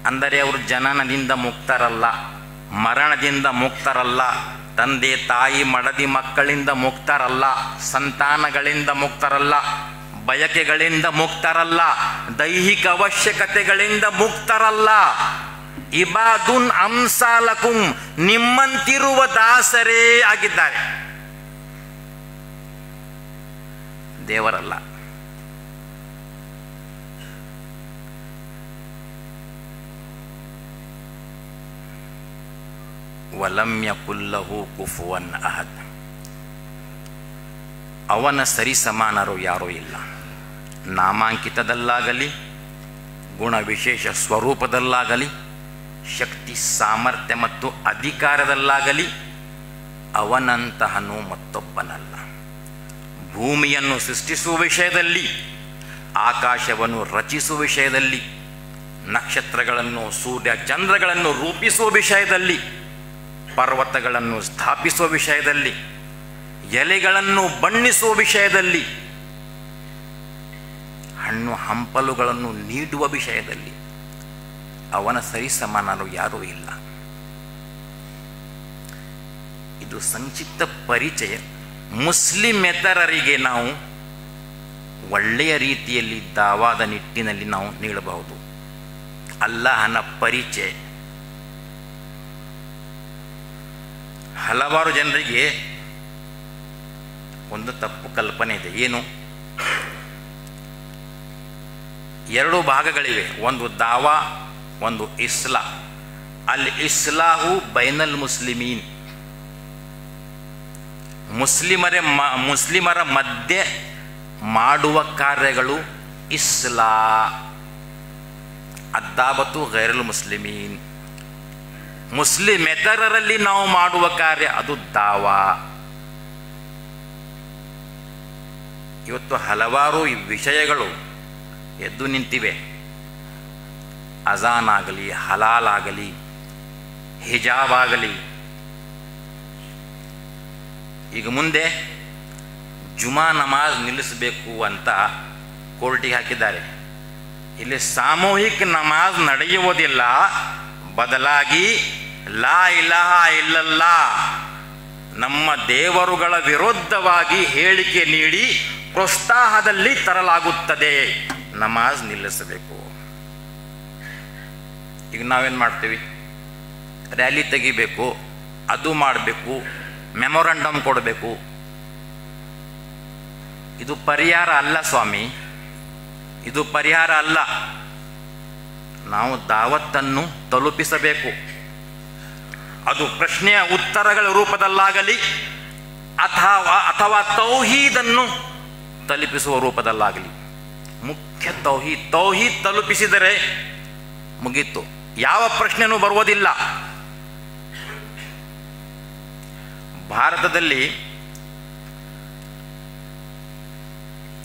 ಅಂದರೆ ಅವರು ಜನನದಿಂದ ಮುಕ್ತರಲ್ಲ, ಮರಣದಿಂದ ಮುಕ್ತರಲ್ಲ, ತಂದೆ ತಾಯಿ ಮಡದಿ ಮಕ್ಕಳಿಂದ ಮುಕ್ತರಲ್ಲ, ಸಂತಾನಗಳಿಂದ ಮುಕ್ತರಲ್ಲ, ಬಯಕೆಗಳಿಂದ ಮುಕ್ತರಲ್ಲ, ದೈಹಿಕ ಅವಶ್ಯಕತೆಗಳಿಂದ ಮುಕ್ತರಲ್ಲ. ಇಬಾದುನ್ ಅಮ್ಸಾಲಕುಂ, ನಿಮ್ಮಂತಿರುವ ದಾಸರೇ ಆಗಿದ್ದಾರೆ, ದೇವರಲ್ಲ. ವಲಂ ಯಕುಲ್ಲಹು ಕುಫುವನ್ ಅಹದ್, ಅವನ ಸರಿಸಮಾನರು ಯಾರೂ ಇಲ್ಲ. ನಾಮಾಂಕಿತದಲ್ಲಾಗಲಿ, ಗುಣವಿಶೇಷ ಸ್ವರೂಪದಲ್ಲಾಗಲಿ, ಶಕ್ತಿ ಸಾಮರ್ಥ್ಯ ಮತ್ತು ಅಧಿಕಾರದಲ್ಲಾಗಲಿ ಅವನಂತಹನು ಮತ್ತೊಬ್ಬನಲ್ಲ. ಭೂಮಿಯನ್ನು ಸೃಷ್ಟಿಸುವ ವಿಷಯದಲ್ಲಿ, ಆಕಾಶವನ್ನು ರಚಿಸುವ ವಿಷಯದಲ್ಲಿ, ನಕ್ಷತ್ರಗಳನ್ನು ಸೂರ್ಯ ಚಂದ್ರಗಳನ್ನು ರೂಪಿಸುವ ವಿಷಯದಲ್ಲಿ, ಪರ್ವತಗಳನ್ನು ಸ್ಥಾಪಿಸುವ ವಿಷಯದಲ್ಲಿ, ಎಲೆಗಳನ್ನು ಬಣ್ಣಿಸುವ ವಿಷಯದಲ್ಲಿ, ಹಣ್ಣು ಹಂಪಲುಗಳನ್ನು ನೀಡುವ ವಿಷಯದಲ್ಲಿ ಅವನ ಸರಿಸಮಾನರು ಯಾರೂ ಇಲ್ಲ. ಇದು ಸಂಕ್ಷಿಪ್ತ ಪರಿಚಯ. ಮುಸ್ಲಿಮೇತರರಿಗೆ ನಾವು ಒಳ್ಳೆಯ ರೀತಿಯಲ್ಲಿ ದಾವಾದ ನಿಟ್ಟಿನಲ್ಲಿ ನಾವು ನೀಡಬಹುದು. ಅಲ್ಲಾಹನ ಪರಿಚಯ. ಹಲವಾರು ಜನರಿಗೆ ಒಂದು ತಪ್ಪು ಕಲ್ಪನೆ ಇದೆ. ಏನು? ಎರಡು ಭಾಗಗಳಿವೆ, ಒಂದು ದಾವಾ, ಒಂದು ಇಸ್ಲಾ. ಅಲ್ ಇಸ್ಲಾಹು ಬೈನಲ್ ಮುಸ್ಲಿಮೀನ್, ಮುಸ್ಲಿಮರ ಮಧ್ಯೆ ಮಾಡುವ ಕಾರ್ಯಗಳು ಇಸ್ಲಾ. ಅದ್ದಾವತು ಗೈರುಲ್ ಮುಸ್ಲಿಮೀನ್, ಮುಸ್ಲಿಮೇತರರಲ್ಲಿ ನಾವು ಮಾಡುವ ಕಾರ್ಯ ಅದು ದಾವಾ. ಇವತ್ತು ಹಲವಾರು ವಿಷಯಗಳು ಎದ್ದು ನಿಂತಿವೆ. ಅಜಾನ್ ಆಗಲಿ, ಹಲಾಲ್ ಆಗಲಿ, ಹಿಜಾಬ್ ಆಗಲಿ. ಈಗ ಮುಂದೆ ಜುಮಾ ನಮಾಜ್ ನಿಲ್ಲಿಸಬೇಕು ಅಂತ ಕೋರ್ಟಿಗೆ ಹಾಕಿದ್ದಾರೆ. ಇಲ್ಲಿ ಸಾಮೂಹಿಕ ನಮಾಜ್ ನಡೆಯುವುದಿಲ್ಲ, ಬದಲಾಗಿ ಲಾ ಇಲಾಹ ಇಲ್ಲಲ್ಲಾ ನಮ್ಮ ದೇವರುಗಳ ವಿರುದ್ಧವಾಗಿ ಹೇಳಿಕೆ ನೀಡಿ ಪ್ರೋತ್ಸಾಹದಲ್ಲಿ ತರಲಾಗುತ್ತದೆ. ನಮಾಜ್ ನಿಲ್ಲಿಸಬೇಕು. ಈಗ ನಾವೇನು ಮಾಡ್ತೀವಿ? ರ್ಯಾಲಿ ತೆಗಿಬೇಕು, ಅದು ಮಾಡಬೇಕು, ಮೆಮೊರಂಡಮ್ ಕೊಡಬೇಕು. ಇದು ಪರಿಹಾರ ಅಲ್ಲ ಸ್ವಾಮಿ, ಇದು ಪರಿಹಾರ ಅಲ್ಲ. ನಾವು ದಾವತ್ತನ್ನು ತಲುಪಿಸಬೇಕು. ಅದು ಪ್ರಶ್ನೆಯ ಉತ್ತರಗಳ ರೂಪದಲ್ಲಾಗಲಿ ಅಥವಾ ತೌಹೀದನ್ನು ತಲುಪಿಸುವ ರೂಪದಲ್ಲಾಗಲಿ. ಮುಖ್ಯ ತೌಹೀದ್ ತಲುಪಿಸಿದರೆ ಮುಗೀತು, ಯಾವ ಪ್ರಶ್ನೆನೂ ಬರುವುದಿಲ್ಲ. ಭಾರತದಲ್ಲಿ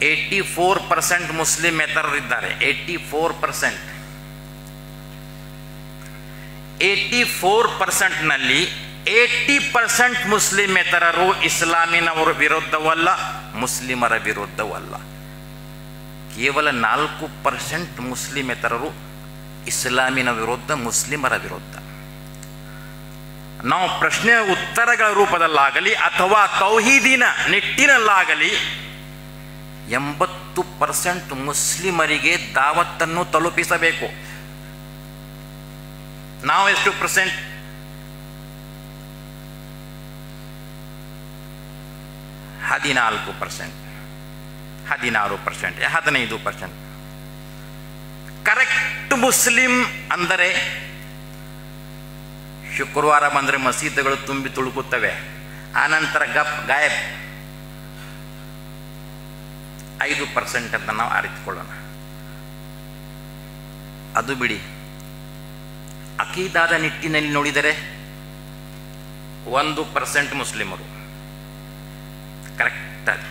84% ಮುಸ್ಲಿಮೇತರರಿದ್ದಾರೆ. 84%ನಲ್ಲಿ 80% ಮುಸ್ಲಿಮೇತರರು ಇಸ್ಲಾಮಿನವರ ವಿರುದ್ಧವಲ್ಲ, ಮುಸ್ಲಿಮರ ವಿರುದ್ಧವಲ್ಲ. ಕೇವಲ 4% ಮುಸ್ಲಿಮೇತರರು ಇಸ್ಲಾಮಿನ ವಿರುದ್ಧ, ಮುಸ್ಲಿಮರ ವಿರುದ್ಧ. ನಾವು ಪ್ರಶ್ನೆ ಉತ್ತರಗಳ ರೂಪದಲ್ಲಾಗಲಿ ಅಥವಾ ತೌಹೀದಿನ ನಿಟ್ಟಿನಲ್ಲಾಗಲಿ 80% ಮುಸ್ಲಿಮರಿಗೆ ದಾವತ್ತನ್ನು ತಲುಪಿಸಬೇಕು. ನಾವು ಎಷ್ಟು %? 14%, 16%, 15%. ಕರೆಕ್ಟ್ ಮುಸ್ಲಿಂ ಅಂದರೆ ಶುಕ್ರವಾರ ಬಂದರೆ ಮಸೀದಿಗಳು ತುಂಬಿ ತುಳುಕುತ್ತವೆ, ಆನಂತರ ಗಾಯಬ್. 5% ಅಂತ ನಾವು ಅರಿತುಕೊಳ್ಳೋಣ. ಅದು ಬಿಡಿ, ಅಕೀದಾದ ನಿಟ್ಟಿನಲ್ಲಿ ನೋಡಿದರೆ 1% ಮುಸ್ಲಿಮರು, ಕರೆಕ್ಟಾಗಿ.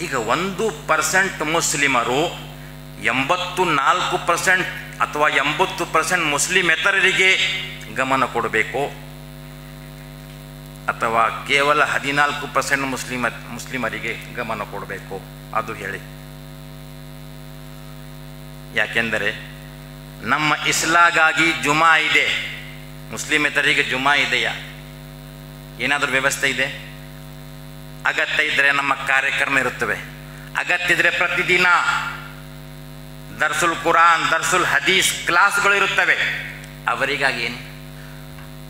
ಈಗ 1% ಮುಸ್ಲಿಮರು 84% ಅಥವಾ 80% ಮುಸ್ಲಿಮೇತರರಿಗೆ ಗಮನ ಕೊಡಬೇಕು, ಅಥವಾ ಕೇವಲ 14% ಮುಸ್ಲಿಮರಿಗೆ ಗಮನ ಕೊಡಬೇಕು? ಅದು ಹೇಳಿ. ಯಾಕೆಂದರೆ ನಮ್ಮ ಇಸ್ಲಾಗಾಗಿ ಜುಮಾ ಇದೆ, ಮುಸ್ಲಿಮೇತರಿಗೆ ಜುಮಾ ಇದೆಯಾ? ಏನಾದರೂ ವ್ಯವಸ್ಥೆ ಇದೆ? ಅಗತ್ಯ ಇದ್ದರೆ ನಮ್ಮ ಕಾರ್ಯಕ್ರಮ ಇರುತ್ತವೆ, ಅಗತ್ಯ ಇದ್ದರೆ ಪ್ರತಿದಿನ ದರ್ಸುಲ್ ಕುರಾನ್, ದರ್ಸುಲ್ ಹದೀಸ್ ಕ್ಲಾಸ್ಗಳು ಇರುತ್ತವೆ. ಅವರಿಗಾಗಿ ಏನು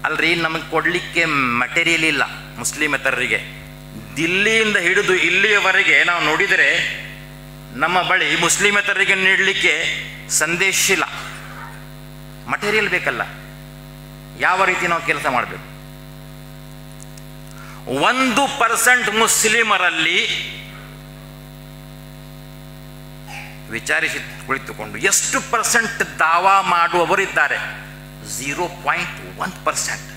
ಅಲ್ರಿ, ನಮಗೆ ಕೊಡಲಿಕ್ಕೆ ಮಟೀರಿಯಲ್ ಇಲ್ಲ ಮುಸ್ಲಿಮೇತರರಿಗೆ. ದಿಲ್ಲಿಯಿಂದ ಹಿಡಿದು ಇಲ್ಲಿಯವರೆಗೆ ನಾವು ನೋಡಿದರೆ ನಮ್ಮ ಬಳಿ ಮುಸ್ಲಿಮೇತರರಿಗೆ ನೀಡಲಿಕ್ಕೆ ಸಂದೇಶ ಇಲ್ಲ, ಮಟೀರಿಯಲ್ ಬೇಕಲ್ಲ. ಯಾವ ರೀತಿ ನಾವು ಕೆಲಸ ಮಾಡಬೇಕು? 1% ಮುಸ್ಲಿಮರಲ್ಲಿ ವಿಚಾರಿಸಿ ಕುಳಿತುಕೊಂಡು ಎಷ್ಟು % ದಾವಾ ಮಾಡುವವರಿದ್ದಾರೆ? 0.1%.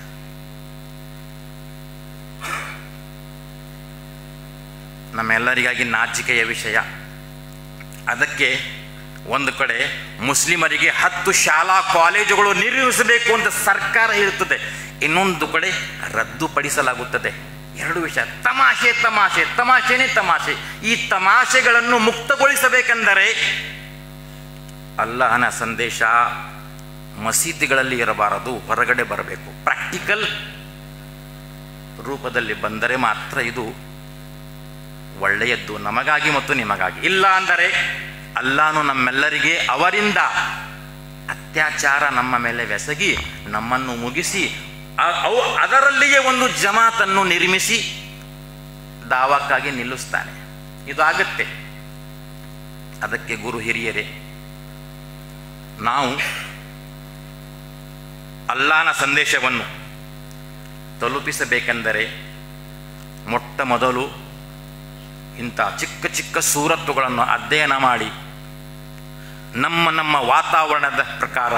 ನಮ್ಮೆಲ್ಲರಿಗಾಗಿ ನಾಚಿಕೆಯ ವಿಷಯ. ಅದಕ್ಕೆ ಒಂದು ಕಡೆ ಮುಸ್ಲಿಮರಿಗೆ 10 ಶಾಲಾ ಕಾಲೇಜುಗಳು ನಿರ್ಮಿಸಬೇಕು ಅಂತ ಸರ್ಕಾರ ಹೇಳುತ್ತದೆ, ಇನ್ನೊಂದು ಕಡೆ ರದ್ದುಪಡಿಸಲಾಗುತ್ತದೆ. ಎರಡು ವಿಷಯ. ತಮಾಷೆ ತಮಾಷೆ ತಮಾಷೆನೇ ತಮಾಷೆ. ಈ ತಮಾಷೆಗಳನ್ನು ಮುಕ್ತಗೊಳಿಸಬೇಕೆಂದರೆ ಅಲ್ಲಾಹನ ಸಂದೇಶ ಮಸೀದಿಗಳಲ್ಲಿ ಇರಬಾರದು, ಹೊರಗಡೆ ಬರಬೇಕು. ಪ್ರಾಕ್ಟಿಕಲ್ ರೂಪದಲ್ಲಿ ಬಂದರೆ ಮಾತ್ರ ಇದು ಒಳ್ಳೆಯದ್ದು, ನಮಗಾಗಿ ಮತ್ತು ನಿಮಗಾಗಿ. ಇಲ್ಲ ಅಂದರೆ ಅಲ್ಲಾಹನು ನಮ್ಮೆಲ್ಲರಿಗೆ ಅವರಿಂದ ಅತ್ಯಾಚಾರ ನಮ್ಮ ಮೇಲೆ ಬೆಸಗಿ ನಮ್ಮನ್ನು ಮುಗಿಸಿ ಅದರಲ್ಲಿಯೇ ಒಂದು ಜಮಾತನ್ನು ನಿರ್ಮಿಸಿ ದಾವಕ್ಕಾಗಿ ನಿಲ್ಲಿಸ್ತಾನೆ. ಇದು ಆಗುತ್ತೆ. ಅದಕ್ಕೆ ಗುರು ಹಿರಿಯರೇ, ನಾವು ಅಲ್ಲಾಹನ ಸಂದೇಶವನ್ನು ತಲುಪಿಸಬೇಕೆಂದರೆ ಮೊಟ್ಟ ಮೊದಲು ಇಂಥ ಚಿಕ್ಕ ಚಿಕ್ಕ ಸೂರತ್ತುಗಳನ್ನು ಅಧ್ಯಯನ ಮಾಡಿ ನಮ್ಮ ನಮ್ಮ ವಾತಾವರಣದ ಪ್ರಕಾರ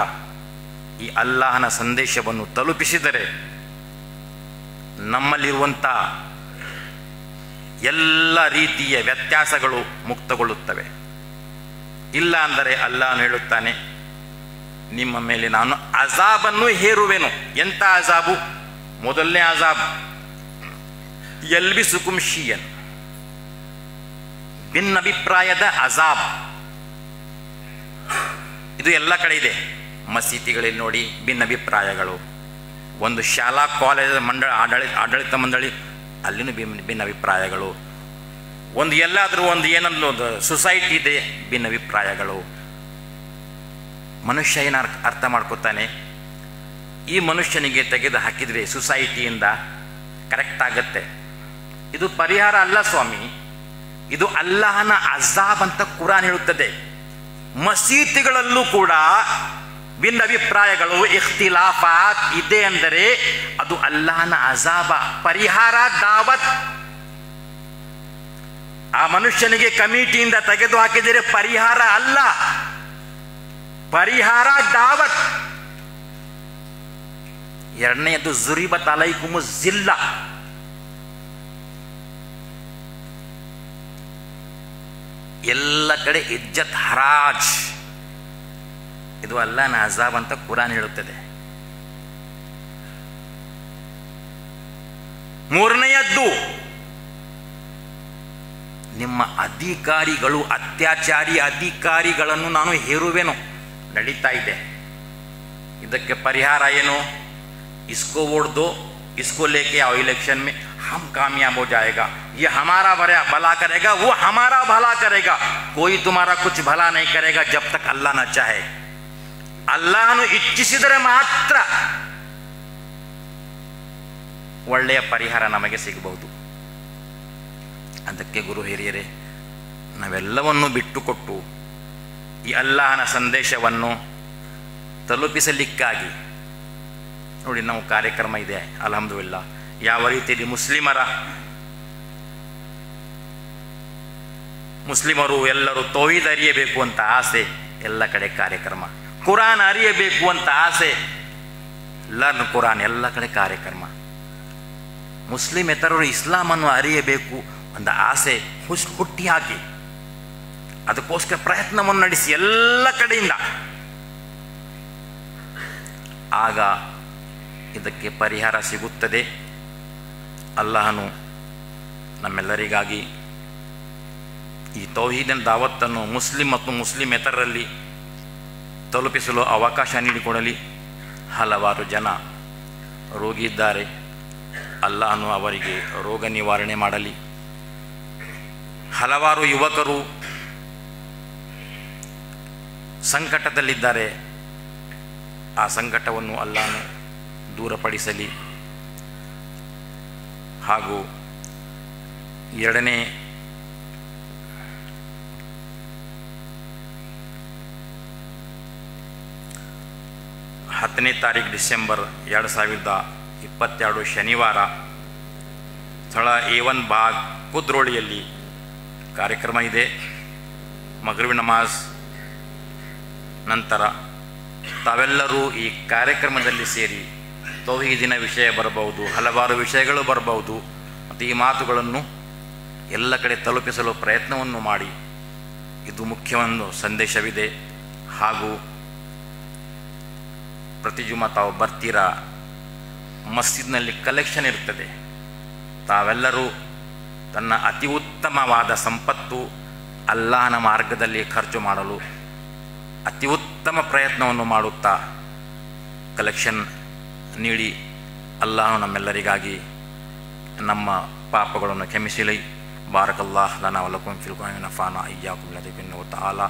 ಈ ಅಲ್ಲಾಹನ ಸಂದೇಶವನ್ನು ತಲುಪಿಸಿದರೆ ನಮ್ಮಲ್ಲಿರುವಂಥ ಎಲ್ಲ ರೀತಿಯ ವ್ಯತ್ಯಾಸಗಳು ಮುಕ್ತಗೊಳ್ಳುತ್ತವೆ. ಇಲ್ಲ ಅಂದರೆ ಅಲ್ಲಾಹನು ಹೇಳುತ್ತಾನೆ, ನಿಮ್ಮ ಮೇಲೆ ನಾನು ಅಜಾಬನ್ನು ಹೇರುವೆನು. ಎಂಥ ಅಜಾಬು? ಮೊದಲನೇ ಅಜಾಬ್ ಯಲ್ಬಿಸುಕುಂ ಶಿಯನ್, ಭಿನ್ನಾಭಿಪ್ರಾಯದ ಅಜಾಬ್. ಇದು ಎಲ್ಲ ಕಡೆ ಇದೆ. ಮಸೀದಿಗಳಲ್ಲಿ ನೋಡಿ ಭಿನ್ನಾಭಿಪ್ರಾಯಗಳು. ಒಂದು ಶಾಲಾ ಕಾಲೇಜ್ ಆಡಳಿತ ಮಂಡಳಿ ಅಲ್ಲಿನೂ ಭಿನ್ನಾಭಿಪ್ರಾಯಗಳು. ಒಂದು ಎಲ್ಲಾದರೂ ಒಂದು ಏನಂದ್ರೆ ಒಂದು ಸೊಸೈಟಿ ಇದೆ, ಭಿನ್ನಾಭಿಪ್ರಾಯಗಳು. ಮನುಷ್ಯ ಏನು ಅರ್ಥ ಮಾಡ್ಕೋತಾನೆ? ಈ ಮನುಷ್ಯನಿಗೆ ತೆಗೆದು ಹಾಕಿದರೆ ಸೊಸೈಟಿಯಿಂದ ಕರೆಕ್ಟ್ ಆಗತ್ತೆ. ಇದು ಪರಿಹಾರ ಅಲ್ಲ ಸ್ವಾಮಿ, ಇದು ಅಲ್ಲಾಹನ ಅಜಾಬ್ ಅಂತ ಕುರಾನ್ ಹೇಳುತ್ತದೆ. ಮಸೀದಿಗಳಲ್ಲೂ ಕೂಡ ಭಿನ್ನಾಭಿಪ್ರಾಯಗಳು, ಇಖ್ತಿಲಾಫಾತ್ ಇದೆ ಅಂದರೆ ಅದು ಅಲ್ಲಾಹನ ಅಜಾಬ. ಪರಿಹಾರ ದಾವತ್. ಆ ಮನುಷ್ಯನಿಗೆ ಕಮಿಟಿಯಿಂದ ತೆಗೆದು ಹಾಕಿದರೆ ಪರಿಹಾರ ಅಲ್ಲ, ಪರಿಹಾರ ದಾವತ್. ಎರಡನೆಯದು ಜುರಿಬತ್ ಅಲೈಕುಮು ಜಿಲ್ಲ. ಎಲ್ಲ ಕಡೆ ಇಜ್ಜತ್ ಹರಾಜ್. ಇದು ಅಲ್ಲಾಹನ ಅಜಾಬ್ ಅಂತ ಕುರಾನ್ ಹೇಳುತ್ತದೆ. ಮೂರನೆಯದ್ದು, ನಿಮ್ಮ ಅಧಿಕಾರಿಗಳು, ಅತ್ಯಾಚಾರಿ ಅಧಿಕಾರಿಗಳನ್ನು ನಾನು ಹೇರುವೆನು. ನಡೀತಾ ಇದೆ. ಇದಕ್ಕೆ ಪರಿಹಾರ ಏನು? इसको वोट दो, इसको लेके आओ इलेक्शन में, हम कामयाब हो जाएगा, ये हमारा भला करेगा, वो हमारा भला करेगा, कोई तुम्हारा कुछ भला नहीं करेगा जब तक अल्लाह न चाहे. ಅಲ್ಲಾಹನು ಇಚ್ಛಿಸಿದರೆ ಮಾತ್ರ ಒಳ್ಳೆಯ ಪರಿಹಾರ ನಮಗೆ ಸಿಗಬಹುದು. ಅದಕ್ಕೆ ಗುರು ಹಿರಿಯರೇ, ನಾವೆಲ್ಲವನ್ನೂ ಬಿಟ್ಟುಕೊಟ್ಟು ಈ ಅಲ್ಲಾಹನ ಸಂದೇಶವನ್ನು ತಲುಪಿಸಲಿಕ್ಕಾಗಿ ನೋಡಿ ನಾವು ಕಾರ್ಯಕ್ರಮ ಇದೆ ಅಲ್ಹಮ್ದುಲಿಲ್ಲಾ. ಯಾವ ರೀತಿಯಲ್ಲಿ ಮುಸ್ಲಿಮರ ಮುಸ್ಲಿಮರು ಎಲ್ಲರೂ ತೌಹೀದ್ ಅರಿಯಬೇಕು ಅಂತ ಆಸೆ, ಎಲ್ಲ ಕಡೆ ಕಾರ್ಯಕ್ರಮ. ಕುರಾನ್ ಅರಿಯಬೇಕು ಅಂತ ಆಸೆ, ಲರ್ನ್ ಕುರಾನ್, ಎಲ್ಲ ಕಡೆ ಕಾರ್ಯಕ್ರಮ. ಮುಸ್ಲಿಮೇತರರು ಇಸ್ಲಾಮನ್ನು ಅರಿಯಬೇಕು ಅಂತ ಆಸೆ ಹುಟ್ಟಿ ಹಾಕಿ ಅದಕ್ಕೋಸ್ಕರ ಪ್ರಯತ್ನವನ್ನು ನಡೆಸಿ ಎಲ್ಲ ಕಡೆಯಿಂದ, ಆಗ ಇದಕ್ಕೆ ಪರಿಹಾರ ಸಿಗುತ್ತದೆ. ಅಲ್ಲಾಹನು ನಮ್ಮೆಲ್ಲರಿಗಾಗಿ ಈ ತೌಹೀದಿನ ದಾವತ್ತನ್ನು ಮುಸ್ಲಿಂ ಮತ್ತು ಮುಸ್ಲಿಮೇತರರಲ್ಲಿ ತಲುಪಿಸಲು ಅವಕಾಶ ನೀಡಿಕೊಡಲಿ. ಹಲವಾರು ಜನ ರೋಗಿ ಇದ್ದಾರೆ, ಅಲ್ಲಾಹನು ಅವರಿಗೆ ರೋಗ ನಿವಾರಣೆ ಮಾಡಲಿ. ಹಲವಾರು ಯುವಕರು ಸಂಕಟದಲ್ಲಿದ್ದಾರೆ, ಆ ಸಂಕಟವನ್ನು ಅಲ್ಲಾಹನು ದೂರಪಡಿಸಲಿ. ಹಾಗೂ ಎರಡನೇ ತಾರೀಕು ಡಿಸೆಂಬರ್ 2022 ಶನಿವಾರ ಸ್ಥಳ A1 ಬಾಗ್ ಕುದ್ರೋಳಿಯಲ್ಲಿ ಕಾರ್ಯಕ್ರಮ ಇದೆ. ಮಗ್ರಿಬ್ ನಮಾಜ್ ನಂತರ ತಾವೆಲ್ಲರೂ ಈ ಕಾರ್ಯಕ್ರಮದಲ್ಲಿ ಸೇರಿ ತೌಹೀದಿನ ವಿಷಯ ಬರಬಹುದು, ಹಲವಾರು ವಿಷಯಗಳು ಬರಬಹುದು, ಮತ್ತು ಈ ಮಾತುಗಳನ್ನು ಎಲ್ಲ ಕಡೆ ತಲುಪಿಸಲು ಪ್ರಯತ್ನವನ್ನು ಮಾಡಿ. ಇದು ಮುಖ್ಯವೊಂದು ಸಂದೇಶವಿದೆ. ಹಾಗೂ ಪ್ರತಿ ಜುಮಾ ತಾವು ಬರ್ತೀರಾ, ಮಸ್ಜಿದ್ನಲ್ಲಿ ಕಲೆಕ್ಷನ್ ಇರ್ತದೆ. ತಾವೆಲ್ಲರೂ ತನ್ನ ಅತಿ ಉತ್ತಮವಾದ ಸಂಪತ್ತು ಅಲ್ಲಾಹನ ಮಾರ್ಗದಲ್ಲಿ ಖರ್ಚು ಮಾಡಲು ಅತಿ ಉತ್ತಮ ಪ್ರಯತ್ನವನ್ನು ಮಾಡುತ್ತಾ ಕಲೆಕ್ಷನ್ ನೀಡಿ. ಅಲ್ಲಾಹನು ನಮ್ಮೆಲ್ಲರಿಗಾಗಿ ನಮ್ಮ ಪಾಪಗಳನ್ನು ಕ್ಷಮಿಸಲಿ. ಬಾರಕಲ್ಲಾಹ್ ಲನಾ ವ ಲಕುಂ ಫಿಲ್ ಕುರ್ಆನಿ ನಫಾನಾ ಇಯ್ಯಾಕುಂ ಲದಿಕ್ರಿನ ವ ತಆಲಾ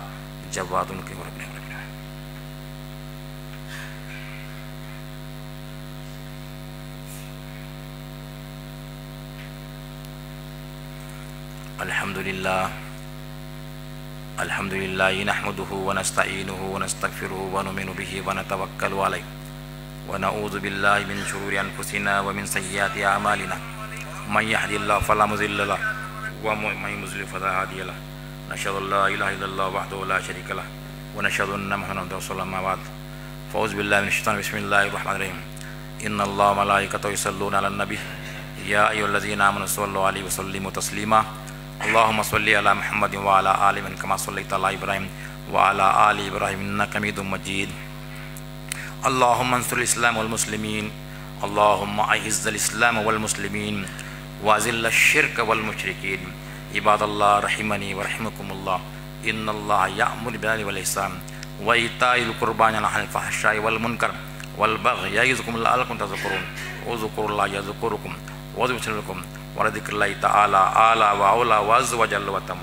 ಜವಾದುನ್ ಕಿವರಬ್ನ. ಅಲ್ಹಮ್ದುಲಿಲ್ಲಾಹಿ ನಹ್ಮದುಹು ವ ನಸ್ತഈನುಹು ವ ನಸ್ತಗ್ಫಿರುಹು ವ ನುಮಿನು ಬಿಹಿ ವ ನತವಕ್ಕಲು ಅಲೈಹಿ ವ ನಊದು ಬಿಲ್ಲಾಹಿ ಮಿನ್ ಶುರೂರಿ ಅನ್ಫುಸಿನಾ ವ ಮಿನ್ ಸಯ್ಯಿಆತಿ ಅಅಮಾಲಿನಾ ಮನ್ ಯಹ್ದಿಹಿಲ್ಲಾಹು ಫಲಾ ಮುದಿಲ್ಲ ಲಹು ವ ಮನ್ ಯುದ್ಲಿಲ್ ಫಲಾ ಹಾದಿಯ ಲಹು ನಶ್ಹದು ಅನ್ ಲಾ ಇಲಾಹಾ ಇಲ್ಲಲ್ಲಾಹು ವಹ್ದಹು ಲಾ ಶರೀಕ ಲಹು ವ ನಶ್ಹದು ಅನ್ನ ಮುಹಮ್ಮದನ್ ರಸೂಲುಲ್ಲಾಹ್ ಅಮ್ಮಾ ಬಅದ್ ಫೌಜ್ ಬಿಲ್ಲಾಹಿ ಮಿನಶ್ ಶೈತಾನಿರ್ ರಜೀಮ್. ಬಿಸ್ಮಿಲ್ಲಾಹಿರ್ ರಹ್ಮಾನಿರ್ ರಹೀಮ್. ಇನ್ನಲ್ಲಾಹ ವ ಮಲಾಯಿಕತಹು ಯಸಲ್ಲೂನ ಅಲನ್ ನಬಿ ಯಾ ಅಯ್ಯುಹಲ್ಲಝೀನ ಆಮನು ಸಲ್ಲು ಅಲೈಹಿ ವ ಸಲ್ಲಿಮು ತಸ್ಲೀಮಾ. اللهم صل على محمد وعلى آل محمد كما صليت على إبراهيم وعلى آل إبراهيم إنك حميد مجيد. اللهم انصر الإسلام والمسلمين. اللهم أعز الإسلام والمسلمين وأذل الشرك والمشركين. عباد الله رحمني ورحمكم الله. إن الله يأمر بالعدل والإحسان وإيتاء القربى وينهى عن الفحشاء والمنكر والبغي يعظكم لعلكم تذكرون. اذكروا الله يذكركم ويغفر لكم ولذكر الله تعالى أعلى وأولى وعز وجل وتم.